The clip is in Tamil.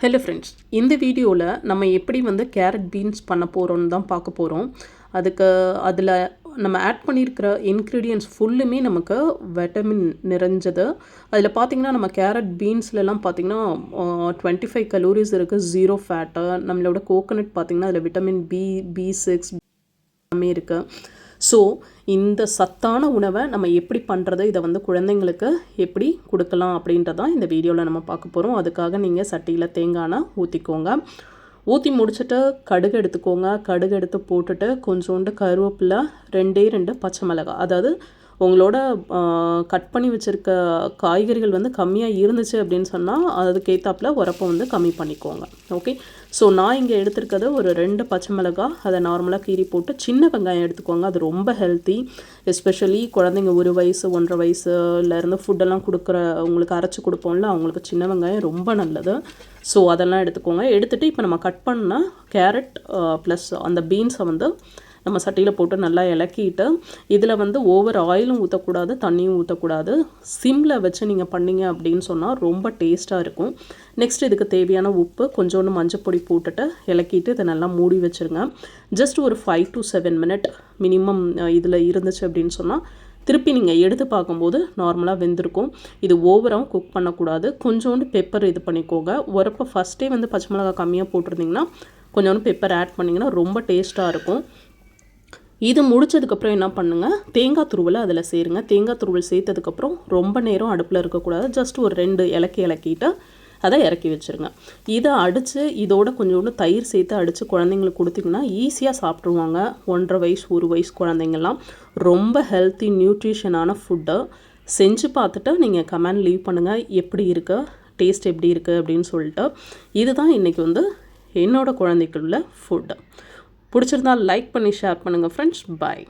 ஹலோ ஃப்ரெண்ட்ஸ், இந்த வீடியோவில் நம்ம எப்படி கேரட் பீன்ஸ் பண்ண போகிறோன்னு தான் பார்க்க போகிறோம். அதில் நம்ம ஆட் பண்ணியிருக்கிற இன்க்ரீடியன்ட்ஸ் ஃபுல்லுமே நமக்கு விட்டமின் நிறைஞ்சது. அதில் பார்த்திங்கன்னா நம்ம கேரட் பீன்ஸ்லலாம் பார்த்திங்கன்னா 25 கலோரிஸ் இருக்குது, 0 ஃபேட்டு. நம்மளோட கோகோனட் பார்த்திங்கன்னா அதில் விட்டமின் B6 எல்லாமே இருக்குது. ஸோ இந்த சத்தான உணவை நம்ம எப்படி பண்ணுறது, இதை குழந்தைங்களுக்கு எப்படி கொடுக்கலாம் அப்படின்றதான் இந்த வீடியோவில் நம்ம பார்க்க போகிறோம். அதுக்காக நீங்கள் சட்டியில் தேங்காய் எண்ணெய் ஊற்றிக்கோங்க. ஊற்றி முடிச்சுட்டு கடுகு எடுத்துக்கோங்க. கடுகு எடுத்து போட்டுட்டு கொஞ்சோண்டு கருவேப்பிலை, 2 பச்சை மிளகாய், அதாவது உங்களோட கட் பண்ணி வச்சுருக்க காய்கறிகள் கம்மியாக இருந்துச்சு அப்படின்னு சொன்னால் அதுக்கேற்றாப்புல உரப்பை கம்மி பண்ணிக்கோங்க. ஓகே, ஸோ நான் இங்கே எடுத்துருக்கிறது ஒரு 2 பச்சை மிளகாய், அதை நார்மலாக கீறி போட்டு சின்ன வெங்காயம் எடுத்துக்கோங்க. அது ரொம்ப ஹெல்த்தி. எஸ்பெஷலி குழந்தைங்க 1 வயசு 1.5 வயசுலேருந்து ஃபுட்டெல்லாம் உங்களுக்கு அரைச்சி கொடுப்போம்ல, அவங்களுக்கு சின்ன வெங்காயம் ரொம்ப நல்லது. ஸோ அதெல்லாம் எடுத்துக்கோங்க. எடுத்துகிட்டு இப்போ நம்ம கட் பண்ண கேரட் ப்ளஸ் அந்த பீன்ஸை நம்ம சட்டியில் போட்டு நல்லா இலக்கிட்டு, இதில் ஓவர் ஆயிலும் ஊற்றக்கூடாது, தண்ணியும் ஊற்றக்கூடாது. சிம்மில் வச்சு நீங்கள் பண்ணிங்க அப்படின்னு சொன்னால் ரொம்ப டேஸ்ட்டாக இருக்கும். நெக்ஸ்ட் இதுக்கு தேவையான உப்பு, கொஞ்சோண்டு மஞ்சப்பொடி போட்டுட்டு இலக்கிட்டு இதை நல்லா மூடி வச்சுருங்க. ஜஸ்ட் ஒரு 5 to 7 மினிட் மினிமம் இதில் இருந்துச்சு அப்படின்னு சொன்னால் திருப்பி நீங்கள் எடுத்து பார்க்கும்போது நார்மலாக வெந்திருக்கும். இது ஓவராகவும் குக் பண்ணக்கூடாது. கொஞ்சோண்டு பெப்பர் இது பண்ணிக்கோங்க. உரப்பை ஃபஸ்ட்டே பச்சை மிளகாய் கம்மியாக போட்டிருந்திங்கன்னா கொஞ்சோண்டு பெப்பர் ஆட் பண்ணிங்கன்னா ரொம்ப டேஸ்ட்டாக இருக்கும். இது முடிச்சதுக்கப்புறம் என்ன பண்ணுங்கள், தேங்காய் துருவலை அதில் சேருங்க. தேங்காய் துருவல் சேர்த்ததுக்கப்புறம் ரொம்ப நேரம் அடுப்பில் இருக்கக்கூடாது. ஜஸ்ட் ஒரு 2 இலக்கிட்டு அதை இறக்கி வச்சுருங்க. இதை அடித்து இதோட கொஞ்சோண்டு தயிர் சேர்த்து அடித்து குழந்தைங்களுக்கு கொடுத்திங்கன்னா ஈஸியாக சாப்பிட்ருவாங்க. 1.5 வயசு 1 வயசு குழந்தைங்கள்லாம். ரொம்ப ஹெல்த்தி நியூட்ரிஷனான ஃபுட்டு. செஞ்சு பார்த்துட்டு நீங்கள் கமெண்ட் லீவ் பண்ணுங்கள், எப்படி இருக்குது, டேஸ்ட் எப்படி இருக்குது அப்படின்னு சொல்லிட்டு. இதுதான் இன்றைக்கி என்னோடய குழந்தைக்குள்ள ஃபுட்டு. பிடிச்சிருந்தால் லைக் பண்ணி ஷேர் பண்ணுங்கள் ஃப்ரெண்ட்ஸ். பாய்.